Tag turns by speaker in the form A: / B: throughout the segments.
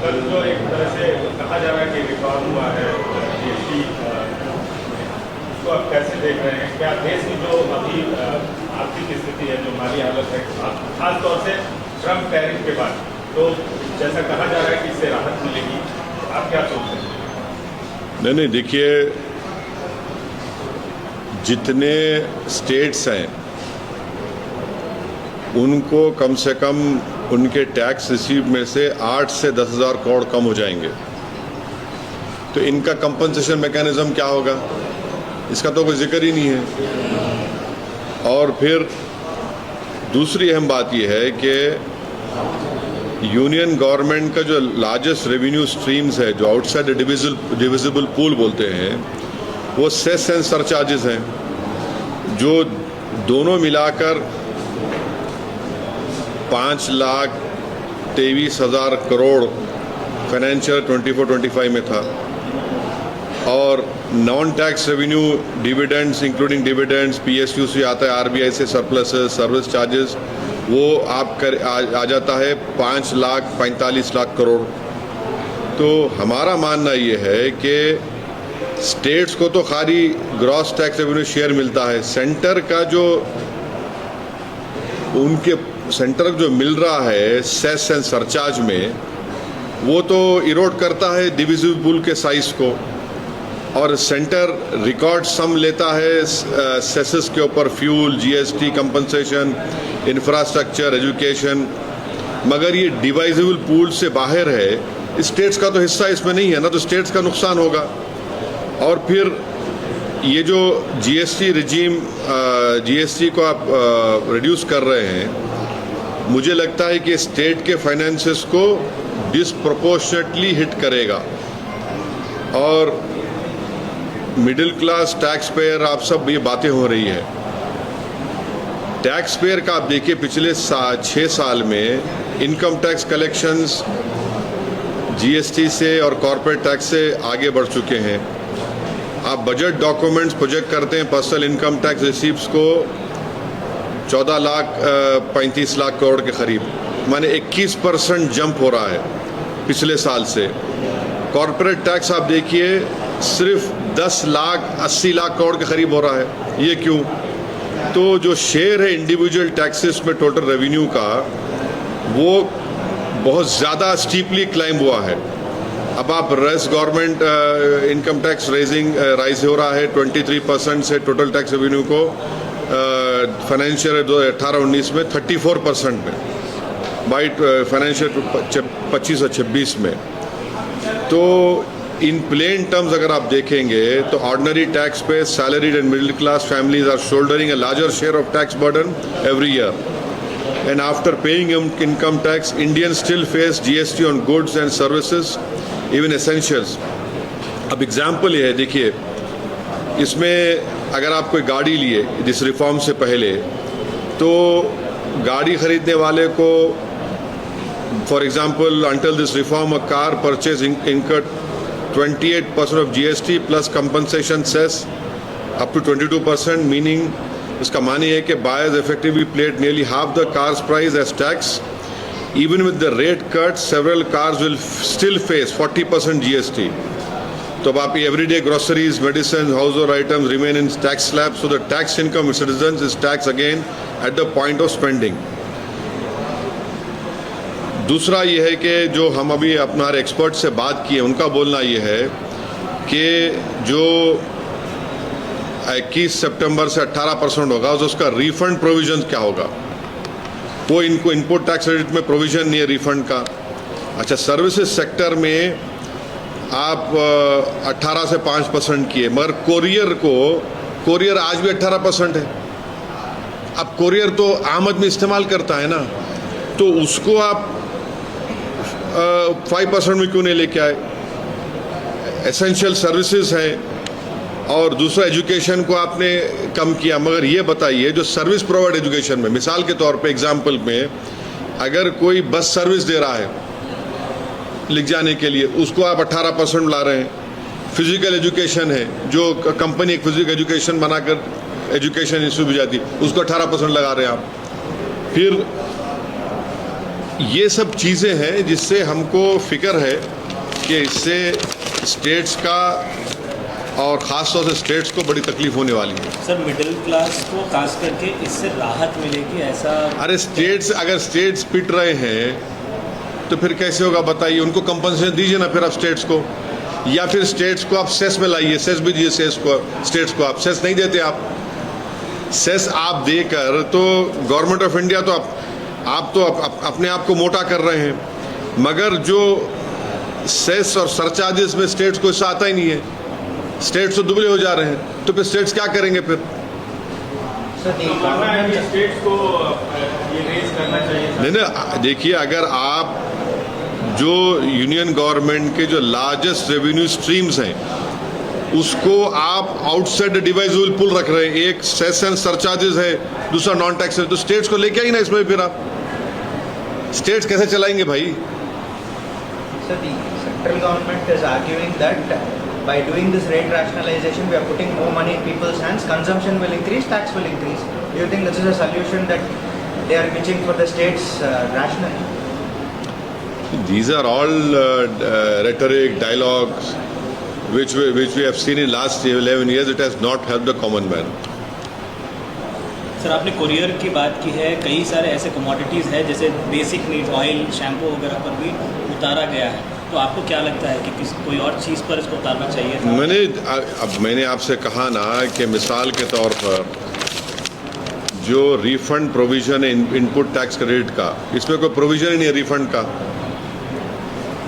A: कल जो एक तरह से कहा जा रहा है कि रिकॉर्ड हुआ है जीएसटी, उसको आप कैसे देख रहे हैं? क्या देश की जो अभी आर्थिक स्थिति है, जो माली हालत है, खास तौर से ट्रम्प टैरिफ के बाद, तो जैसा कहा जा रहा है कि इससे राहत मिलेगी, आप क्या सोचते हैं?
B: नहीं, देखिए, जितने स्टेट्स हैं उनको कम से कम उनके टैक्स रिसीव में से 8 से 10,000 करोड़ कम हो जाएंगे। तो इनका कंपनसेशन मैकेनिज्म क्या होगा, इसका तो कोई जिक्र ही नहीं है। और फिर दूसरी अहम बात यह है कि यूनियन गवर्नमेंट का जो लार्जेस्ट रेवेन्यू स्ट्रीम्स है, जो आउटसाइड डिविजिबल पूल बोलते हैं, वो सेस एंड सरचार्जेस हैं, जो दोनों मिलाकर 5,23,000 करोड़ फाइनेंशियल 24-25 में था। और non tax revenue dividends, including dividends, PSU से आता है, आरबीआई से सरप्लसेस, सर्विस चार्जेस, वो आ जाता है 5,45,00,000 करोड़। तो हमारा मानना ये है कि स्टेट्स को तो खाली ग्रॉस टैक्स रेवेन्यू शेयर मिलता है, सेंटर का जो मिल रहा है सेस एंड सरचार्ज में, वो तो इरोड करता है डिविजिबल पूल के साइज को। और सेंटर रिकॉर्ड सम लेता है सेसेस के ऊपर, fuel, GST, compensation, infrastructure, education, मगर ये डिवाइजिबल पूल से बाहर है। स्टेट्स का तो हिस्सा इसमें नहीं है ना, तो स्टेट्स का नुकसान होगा। और फिर ये जो जीएसटी रिजीम, जीएसटी को आप रिड्यूस कर रहे हैं, मुझे लगता है कि स्टेट के फाइनेंसेस को डिसप्रोपोर्शनेटली हिट करेगा। और मिडिल क्लास टैक्स पेयर, आप सब ये बातें हो रही है, टैक्स पेयर का आप देखिए पिछले 6 साल में इनकम टैक्स कलेक्शंस जीएसटी से और कॉर्पोरेट टैक्स से आगे बढ़ चुके हैं। आप बजट डॉक्यूमेंट्स प्रोजेक्ट करते हैं पर्सनल इनकम टैक्स रिसीप्ट्स को 14,35,00,000 करोड़ के करीब, माने 21% जंप हो रहा है पिछले साल से। कॉर्पोरेट टैक्स आप देखिए सिर्फ 10,80,00,000 करोड़ के करीब हो रहा है। ये क्यों? तो जो शेयर है इंडिविजुअल टैक्सेस में टोटल रेवेन्यू का, वो बहुत ज़्यादा स्टीपली क्लाइंब हुआ है। अब आप गवर्नमेंट इनकम टैक्स राइज हो रहा है 23% से टोटल टैक्स रेवेन्यू को फाइनेंशियल 2018-19 में 34% में, बाई फाइनेंशियल 25 और 26 में। तो इन प्लेन टर्म्स अगर आप देखेंगे तो ordinary tax pay salaried and middle class families are shouldering a larger share of tax burden every year, and after paying income tax, Indians still face GST on goods and services, even essentials. अब example ये है, देखिए, इसमें अगर आप कोई गाड़ी लिए इस रिफॉर्म से पहले, तो गाड़ी खरीदने वाले को, for example, until this reform a car purchase incurred 28% of GST plus compensation cess up to 22%, meaning इसका मानी है कि buyers effectively paid nearly half the car's price as tax. Even with the rate cut, several cars will still face 40% GST. तो अब आप everyday groceries, medicines, household items remain in tax slab, so the tax income of citizens is taxed again at the point of spending. दूसरा ये है कि जो हम अभी अपना एक्सपर्ट से बात किए, उनका बोलना ये है कि जो 21 सितंबर से 18% होगा, तो उसका रिफंड प्रोविजन क्या होगा? वो इनको इनपुट टैक्स क्रेडिट में प्रोविजन नहीं है रिफंड का। अच्छा, सर्विसेज सेक्टर में आप 18 से 5% किए, मगर कोरियर आज भी 18% है। अब कोरियर तो आम आदमी इस्तेमाल करता है ना, तो उसको आप 5% में क्यों नहीं लेके आए? एसेंशियल सर्विसेज हैं। और दूसरा, एजुकेशन को आपने कम किया, मगर ये बताइए जो सर्विस प्रोवाइड एजुकेशन में, मिसाल के तौर पे एग्जाम्पल में, अगर कोई बस सर्विस दे रहा है लिख जाने के लिए, उसको आप 18% ला रहे हैं। फिजिकल एजुकेशन है, जो कंपनी एक फिजिकल एजुकेशन बनाकर एजुकेशन इंस्टीट्यूट भी जाती है, उसको 18% लगा रहे हैं आप। फिर ये सब चीज़ें हैं जिससे हमको फिक्र है कि इससे स्टेट्स का और ख़ास तौर से स्टेट्स को बड़ी तकलीफ होने वाली है।
C: सर मिडिल क्लास को खास करके इससे राहत मिलेगी ऐसा?
B: अरे स्टेट्स, अगर स्टेट्स पिट रहे हैं तो फिर कैसे होगा बताइए? उनको कंपनसेशन दीजिए ना फिर आप स्टेट्स को, या फिर स्टेट्स को आप सेस में लाइए, सेस भी दीजिए स्टेट्स को। आप सेस नहीं देते, आप सेस आप देकर तो गवर्नमेंट ऑफ इंडिया तो आप तो अपने आप को मोटा कर रहे हैं, मगर जो सेस और सरचार्जेस में स्टेट्स को हिस्सा आता ही नहीं है, स्टेट्स तो दुबले हो जा रहे हैं, तो फिर स्टेट्स क्या करेंगे फिर?
A: स्टेट्स को ये रेज करना चाहिए।
B: नहीं, देखिए, अगर आप जो यूनियन गवर्नमेंट के जो लार्जेस्ट रेवेन्यू स्ट्रीम्स हैं उसको आप आउटसाइड डिवाइजिबल पुल रख रहे हैं, एक सेस एंड सरचार्जेस है, दूसरा नॉन टैक्स है, तो स्टेट्स को लेके आई ना इसमें। फिर आप स्टेट्स कैसे चलाएंगे भाई?
D: So the central government is arguing that by doing this rate rationalization, we are putting more money in people's hands. Consumption will increase, tax will increase. Do you think this is a solution that they are pitching for the states rationally?
B: These are all rhetoric, dialogues, which we have seen in last 11 years. It has not helped the common man.
C: Sir आपने courier की बात की है, कई सारे ऐसे commodities है जैसे बेसिक नीड ऑयल, शैम्पू वगैरह पर भी उतारा गया है, तो आपको क्या लगता है कि कोई और चीज़ पर इसको उतारना चाहिए था?
B: मैंने आपसे कहा ना कि मिसाल के तौर पर जो रिफंड प्रोविजन है इनपुट टैक्स क्रेडिट का, इसमें कोई प्रोविजन ही नहीं है रिफंड का।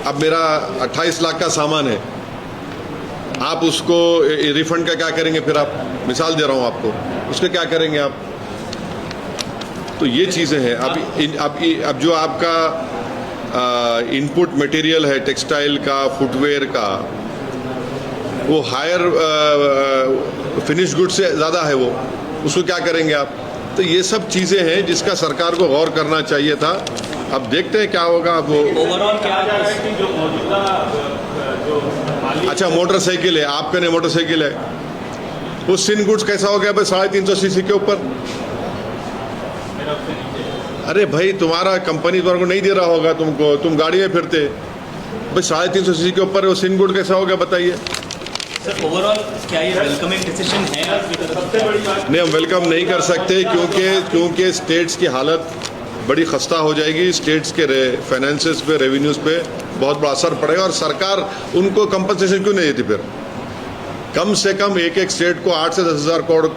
B: अब मेरा 28 लाख का सामान है, आप उसको रिफंड का क्या करेंगे फिर? आप मिसाल दे रहा हूँ आपको, उसके क्या करेंगे आप? तो ये चीज़ें हैं। अब जो आपका इनपुट मटेरियल है टेक्सटाइल का, फुटवेयर का, वो हायर फिनिश गुड से ज़्यादा है, वो उसको क्या करेंगे आप? तो ये सब चीज़ें हैं जिसका सरकार को गौर करना चाहिए था। अब देखते हैं क्या होगा। अब वो
C: ओवरऑल क्या है
A: कि जो मौजूदा जो
B: अच्छा, मोटरसाइकिल है, आपके ने मोटरसाइकिल है, वो सिन गुड्स कैसा हो गया भाई? 350 सीसी के ऊपर। अरे भाई, तुम्हारा कंपनी तुम्हारे को नहीं दे रहा होगा तुमको, तुम गाड़ी में फिरते भाई, 350 सीसी के ऊपर वो सिन गुड कैसा हो गया बताइए?
C: सर ओवरऑल क्या ये वेलकमिंग डिसीजन है आपकी तरफ?
A: सबसे बड़ी बात
B: नहीं, हम वेलकम नहीं कर सकते क्योंकि स्टेट्स की हालत बड़ी खस्ता हो जाएगी। स्टेट्स के फाइनेंसेस पे, रेवेन्यूज़ पे बहुत बड़ा असर पड़ेगा, और सरकार उनको कंपनसेशन क्यों नहीं देती? फिर कम से कम एक स्टेट को 8 से 10 हज़ार करोड़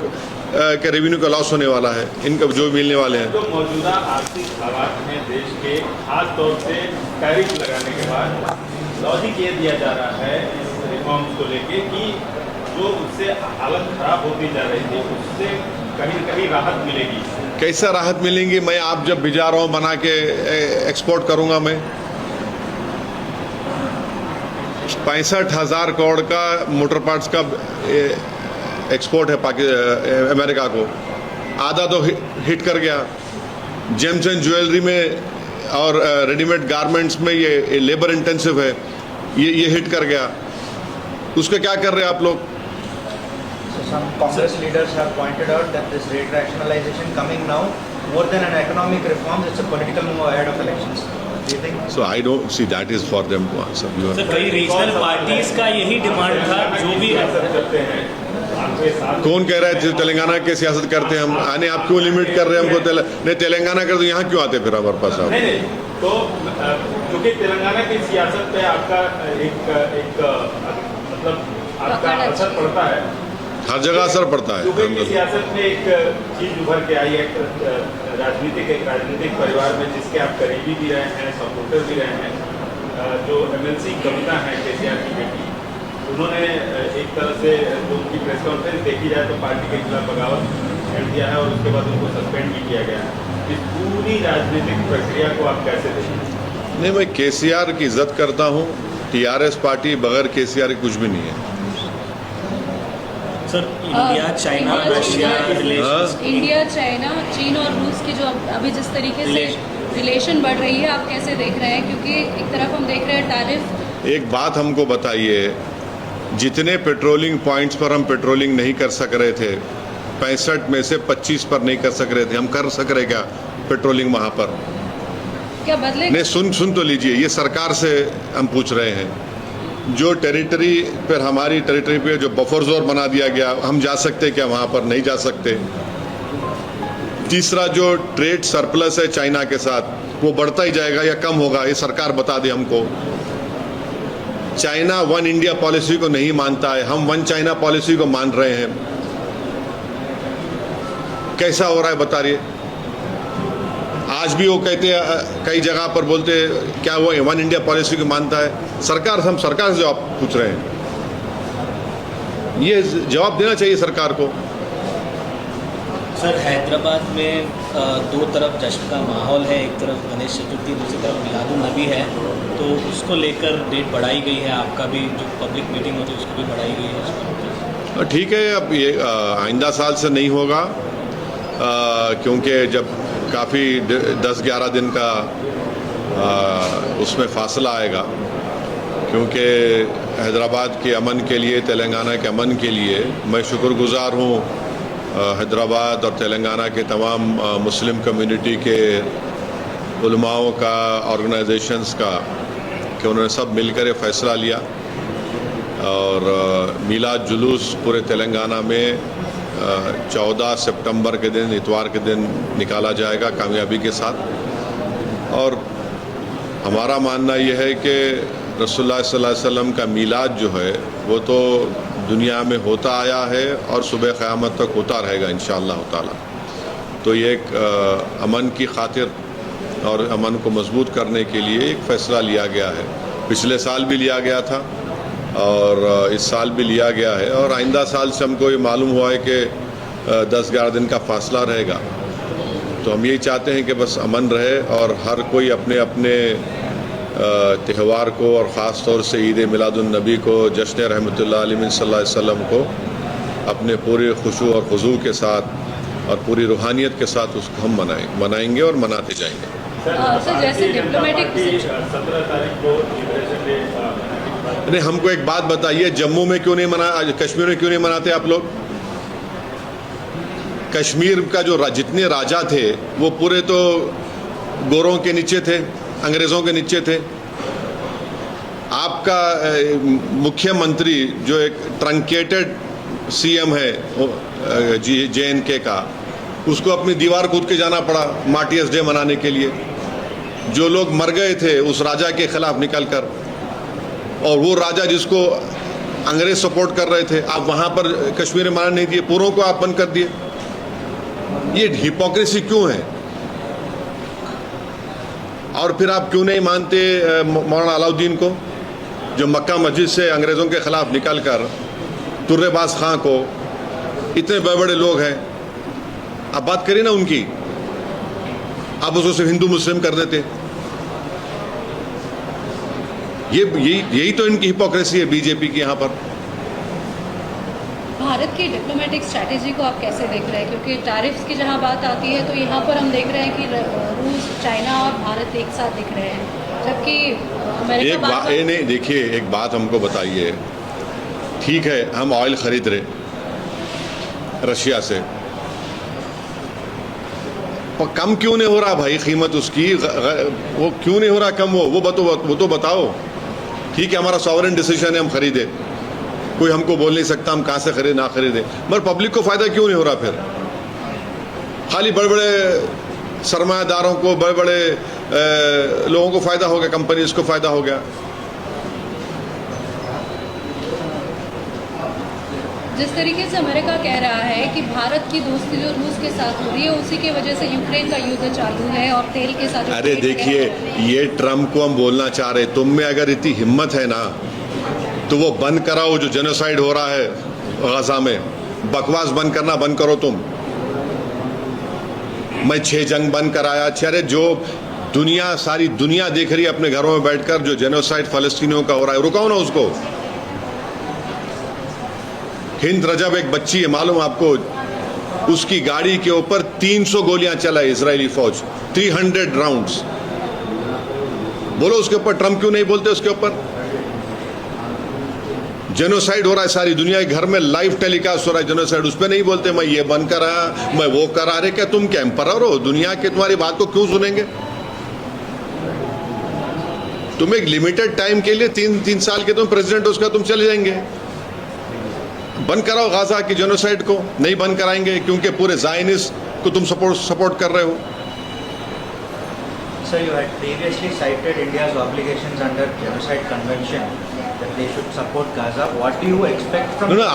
B: के रेवेन्यू का लॉस होने वाला है, इनका जो मिलने वाले हैं।
A: जो मौजूदा आर्थिक हालात में देश के, खास तौर से टैरिफ लगाने के बाद लॉजिक ये दिया जा रहा है इस रिफॉर्म्स को लेके कि जो उससे हालत खराब होती जा रही थी उससे कहीं न कहीं राहत मिलेगी।
B: कैसा राहत मिलेंगी? मैं आप जब भिजा रहा हूँ बना के एक्सपोर्ट करूँगा, मैं 65,000 करोड़ का मोटर पार्ट्स का एक्सपोर्ट है अमेरिका को, आधा तो हिट कर गया। जेम्स एंड ज्वेलरी में और रेडीमेड गारमेंट्स में ये लेबर इंटेंसिव है, ये हिट कर गया। उसका क्या कर रहे हैं आप लोग?
D: So some Congress leaders have pointed out that this rate rationalization coming now, more than an economic reform, it's a political move ahead of elections. Do you think?
B: So I don't see that is for them to answer.
C: Sir कई regional parties का यही demand था, जो भी
A: करते हैं आपके साथ।
B: कौन कह रहा है तेलंगाना के सियासत करते हैं हम? आने आप क्यों लिमिट कर रहे हैं हमको? नहीं, तेलंगाना कर तो यहाँ क्यों आते फिर हमारे पास? आप
A: नहीं, तो क्योंकि तेलंगाना की सियासत पे आपका एक मतलब आपका असर पड़ता है,
B: हर जगह असर पड़ता है।
A: यूपी की सियासत में एक चीज उभर के आई है, एक राजनीतिक परिवार में जिसके आप करीबी भी रहे हैं, सपोर्टर भी रहे हैं, जो MLC कविता है केसीआर की बेटी, उन्होंने एक तरह से जो उनकी प्रेस कॉन्फ्रेंस देखी जाए तो पार्टी के खिलाफ बगावत कर दिया है, और उसके बाद उनको सस्पेंड भी किया गया है। इस पूरी राजनीतिक प्रक्रिया को आप कैसे देखें?
B: नहीं, मैं केसीआर की इज्जत करता हूँ। TRS पार्टी बगैर केसीआर कुछ भी नहीं है।
C: Sir India, China, Russia relations,
E: India, China, चीन और रूस की जो अभी जिस तरीके से रिलेशन बढ़ रही है, आप कैसे देख रहे हैं? क्योंकि एक तरफ हम देख रहे हैं टैरिफ।
B: एक बात हमको बताइए, जितने पेट्रोलिंग पॉइंट्स पर हम पेट्रोलिंग नहीं कर सक रहे थे, 65 में से 25 पर नहीं कर सक रहे थे, हम कर सक रहे क्या पेट्रोलिंग वहाँ पर?
E: क्या बदले?
B: नहीं, सुन तो लीजिए, ये सरकार से हम पूछ रहे हैं। जो टेरिटरी पर, हमारी टेरिटरी पे जो बफर जोन बना दिया गया, हम जा सकते क्या वहाँ पर? नहीं जा सकते। तीसरा, जो ट्रेड सरप्लस है चाइना के साथ, वो बढ़ता ही जाएगा या कम होगा? ये सरकार बता दे हमको। चाइना वन इंडिया पॉलिसी को नहीं मानता है, हम वन चाइना पॉलिसी को मान रहे हैं। कैसा हो रहा है बता रही? आज भी वो कहते हैं, कई जगह पर बोलते क्या वो वन इंडिया पॉलिसी को मानता है? सरकार, हम सरकार से जवाब पूछ रहे हैं, ये जवाब देना चाहिए सरकार को।
C: सर, हैदराबाद में दो तरफ जश्न का माहौल है, एक तरफ गणेश चतुर्थी, दूसरी तरफ मिलादुन नबी है, तो उसको लेकर डेट बढ़ाई गई है। आपका भी जो पब्लिक मीटिंग होती है उसको भी बढ़ाई गई है।
B: ठीक है, अब ये आइंदा साल से नहीं होगा, क्योंकि जब काफ़ी 10-11 दिन का उसमें फासला आएगा, क्योंकि हैदराबाद के अमन के लिए, तेलंगाना के अमन के लिए मैं शुक्रगुजार हूँ हैदराबाद और तेलंगाना के तमाम मुस्लिम कम्युनिटी के उलमाओं का, ऑर्गेनाइजेशंस का, कि उन्होंने सब मिलकर ये फ़ैसला लिया और मीलाद जुलूस पूरे तेलंगाना में 14 सितंबर के दिन, इतवार के दिन निकाला जाएगा कामयाबी के साथ। और हमारा मानना यह है कि रसूलुल्लाह सल्लल्लाहु अलैहि वसल्लम का मीलाद जो है वो तो दुनिया में होता आया है और सुबह क़यामत तक होता रहेगा इंशाअल्लाह ताला। तो ये एक अमन की खातिर और अमन को मजबूत करने के लिए एक फ़ैसला लिया गया है। पिछले साल भी लिया गया था और इस साल भी लिया गया है, और आइंदा साल से हमको ये मालूम हुआ है कि 10-11 दिन का फासला रहेगा। तो हम यही चाहते हैं कि बस अमन रहे और हर कोई अपने अपने त्यौहार को, और ख़ास तौर से ईद मिलादुन नबी को, जश्न रहमतुल्लाह अलैहि सल्लल्लाहु अलैहि वसल्लम को अपने पूरे खुशू और खुजू के साथ और पूरी रूहानियत के साथ उसको हम मनाएंगे और मनाते जाएंगे।
E: सर, जैसे डिप्लोमेटिक
A: 17 तारीख को लिबरेशन डे।
B: नहीं, हमको एक बात बताइए, जम्मू में क्यों नहीं मना, कश्मीर में क्यों नहीं मनाते आप लोग? कश्मीर का जो जितने राजा थे वो पूरे तो गोरों के नीचे थे, अंग्रेज़ों के नीचे थे। आपका मुख्यमंत्री जो एक ट्रंकेटेड सीएम है JNK का, उसको अपनी दीवार कूद के जाना पड़ा मार्टियर्स डे मनाने के लिए। जो लोग मर गए थे उस राजा के खिलाफ निकल कर, और वो राजा जिसको अंग्रेज सपोर्ट कर रहे थे, आप वहाँ पर कश्मीर में मना नहीं दिए, पूरों को आप बंद कर दिए। ये हिपोक्रेसी क्यों है? और फिर आप क्यों नहीं मानते मौलाना अलाउद्दीन को, जो मक्का मस्जिद से अंग्रेज़ों के ख़िलाफ़ निकल कर, तुर्रेबाज खां को, इतने बड़े बड़े लोग हैं, आप बात करिए ना उनकी, आप उसको सिर्फ हिंदू मुस्लिम कर देते। यही तो इनकी हिपोक्रेसी है बीजेपी की यहाँ पर।
E: भारत की डिप्लोमेटिक स्ट्रैटेजी को आप कैसे देख रहे हैं? क्योंकि टैरिफ्स की जहां बात आती है तो यहाँ पर हम देख रहे हैं कि रूस, चाइना और भारत एक साथ दिख रहे हैं, जबकि अमेरिका
B: नहीं, देखिए एक बात हमको बताइए, ठीक है हम ऑयल खरीद रहे रशिया से, और कम क्यों नहीं हो रहा भाई कीमत उसकी? वो क्यों नहीं हो रहा कम? वो तो बताओ। ठीक है, हमारा सॉवरेन डिसीजन है, हम खरीदे, कोई हमको बोल नहीं सकता हम कहाँ से खरीदे ना खरीदे, मगर पब्लिक को फ़ायदा क्यों नहीं हो रहा? फिर खाली बड़े बड़े सरमायादारों को, बड़े बड़े लोगों को फ़ायदा हो गया, कंपनीज को फ़ायदा हो गया।
E: जिस तरीके से अमेरिका कह रहा है कि भारत की दोस्ती जो रूस के साथ हो रही है उसी की वजह से यूक्रेन का युद्ध चालू है और तेल के साथ।
B: अरे देखिए, ये ट्रम्प को हम बोलना चाह रहे, तुम में अगर इतनी हिम्मत है ना तो वो बंद कराओ जो जेनोसाइड हो रहा है गाजा में, बकवास बंद करना बंद करो तुम। मैं 6 जंग बंद कराया, अरे जो दुनिया, सारी दुनिया देख रही है अपने घरों में बैठकर, जो जेनोसाइड फलस्तीनियों का हो रहा है, रुकाओ ना उसको। हिंद रजब एक बच्ची है, मालूम आपको, उसकी गाड़ी के ऊपर 300 गोलियां चलाई इजरायली फौज, 300 राउंड्स। बोलो उसके ऊपर ट्रम्प क्यों नहीं बोलते? उसके ऊपर जेनोसाइड हो रहा है, सारी दुनिया के घर में लाइव टेलीकास्ट हो रहा है जेनोसाइड, उस पर नहीं बोलते मैं ये बंद करा, मैं वो करा। रहे क्या तुम क्या एम्परर हो? दुनिया के तुम्हारी बात को क्यों सुनेंगे? तुम एक लिमिटेड टाइम के लिए 3 साल के तुम प्रेसिडेंट उसका तुम चले जाएंगे। बंद कराओ गाजा की जेनोसाइड को, नहीं बंद कराएंगे क्योंकि पूरे ज़ायनिस्ट को तुम सपोर्ट कर रहे हो।
D: So you had previously cited India's obligations under Genocide Convention that they should support Gaza. What do you expect from?
B: No,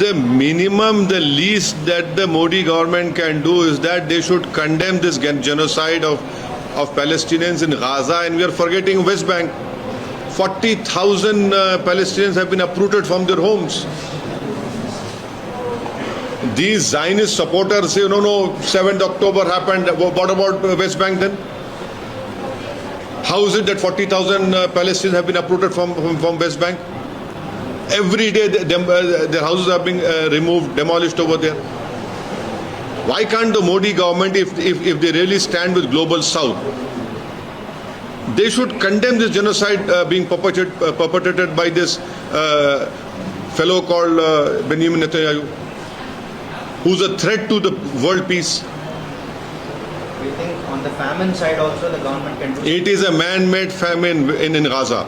B: the minimum, the least that the Modi government can do is that they should condemn this genocide of Palestinians in Gaza, and we are forgetting West Bank. 40,000 Palestinians have been uprooted from their homes. These Zionist supporters say, no, 7th October happened. What about West Bank then? How is it that 40,000 Palestinians have been uprooted from West Bank? Every day their houses are being removed, demolished over there. Why can't the Modi government, if they really stand with Global South, they should condemn this genocide being perpetrated by this fellow called Benjamin Netanyahu, who's a threat to the world peace.
D: Do you think on the famine side also the government can do?
B: It is a man-made famine in Gaza.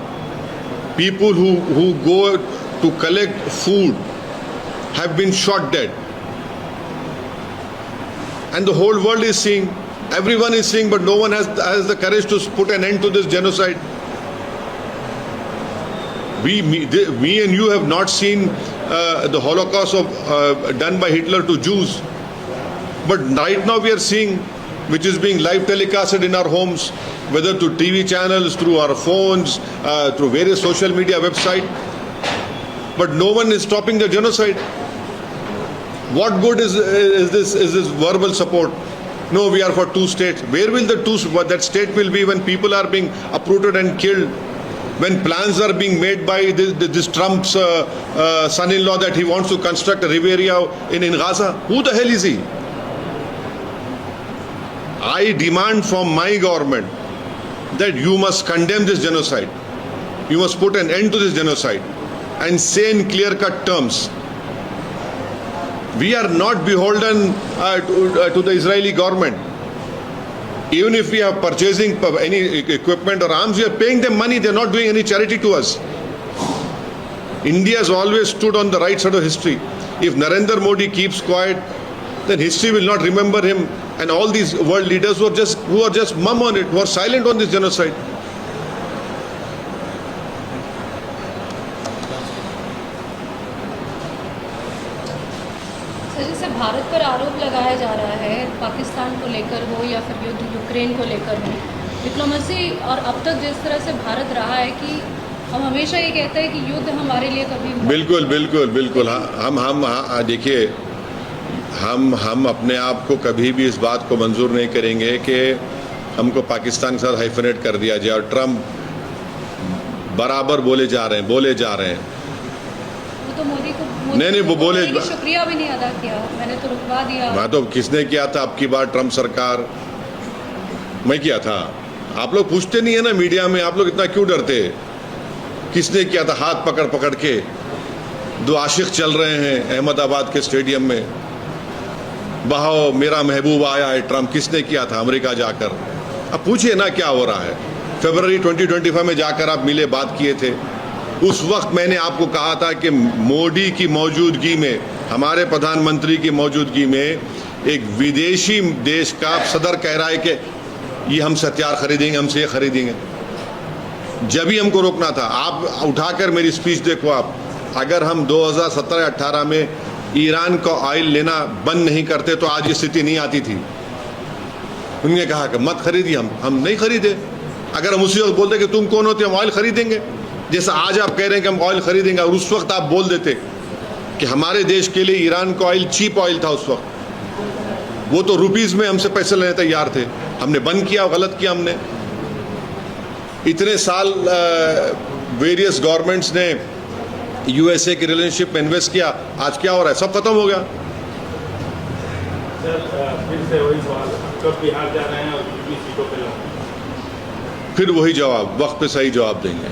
B: People who go to collect food have been shot dead. And the whole world is seeing, everyone is seeing, but no one has the courage to put an end to this genocide. Me and you have not seen the Holocaust done by Hitler to Jews. But right now we are seeing, which is being live telecasted in our homes, whether through TV channels, through our phones, through various social media websites. But no one is stopping the genocide. What good is this verbal support? No, we are for 2 states. Where will that state will be when people are being uprooted and killed? When plans are being made by this Trump's son-in-law that he wants to construct a Riviera in Gaza? Who the hell is he? I demand from my government that you must condemn this genocide. You must put an end to this genocide and say in clear-cut terms, we are not beholden to the Israeli government. Even if we are purchasing any equipment or arms, we are paying them money. They are not doing any charity to us. India has always stood on the right side of history. If Narendra Modi keeps quiet, then history will not remember him and all these world leaders who are just mum on it, who are silent on this genocide.
E: जैसे भारत पर आरोप लगाया जा रहा है पाकिस्तान को लेकर हो या फिर युद्ध यूक्रेन को लेकर हो, डिप्लोमेसी और अब तक जिस तरह से भारत रहा है कि हम हमेशा ये कहते हैं कि युद्ध हमारे लिए कभी
B: बिल्कुल हम देखिए, हम अपने आप को कभी भी इस बात को मंजूर नहीं करेंगे कि हमको पाकिस्तान के साथ हाइफनेट कर दिया जाए। और ट्रम्प बराबर बोले जा रहे हैं।
E: वो तो मोदी को
B: नहीं वो बोले,
E: शुक्रिया भी नहीं अदा किया, मैंने तो रुकवा दिया।
B: मैं तो किसने किया था अब की बार ट्रम्प सरकार? मैं किया था। आप लोग पूछते नहीं है ना मीडिया में, आप लोग इतना क्यों डरते? किसने किया था? हाथ पकड़ के 2 आशिक चल रहे हैं अहमदाबाद के स्टेडियम में, बहाओ मेरा महबूब आया है ट्रम्प। किसने किया था? अमेरिका जाकर। अब पूछिए ना क्या हो रहा है। फरवरी 2025 में जाकर आप मिले, बात किए थे। उस वक्त मैंने आपको कहा था कि मोदी की मौजूदगी में, हमारे प्रधानमंत्री की मौजूदगी में एक विदेशी देश का सदर कह रहा है कि ये हमसे हथियार खरीदेंगे, हमसे ये खरीदेंगे, जब ही हमको रोकना था। आप उठाकर मेरी स्पीच देखो आप, अगर हम 2017-18 में ईरान का ऑयल लेना बंद नहीं करते तो आज ये स्थिति नहीं आती थी। उन्होंने कहा कि मत खरीदिए, हम नहीं खरीदे। अगर हम उसी वक्त बोलते कि तुम कौन होते, हम ऑयल खरीदेंगे, जैसा आज आप कह रहे हैं कि हम ऑयल खरीदेंगे, और उस वक्त आप बोल देते कि हमारे देश के लिए ईरान का ऑयल चीप ऑयल था उस वक्त, वो तो रुपीस में हमसे पैसे लेने तैयार थे। हमने बंद किया, गलत किया हमने। इतने साल वेरियस गवर्नमेंट्स ने यूएसए की रिलेशनशिप में इन्वेस्ट किया, आज क्या हो रहा है? सब खत्म हो गया।
A: सर फिर से वही सवाल, कब बिहार जा रहे हैं और कितनी सीटों पे लड़ेंगे?
B: फिर वही जवाब, वक्त पे सही जवाब देंगे।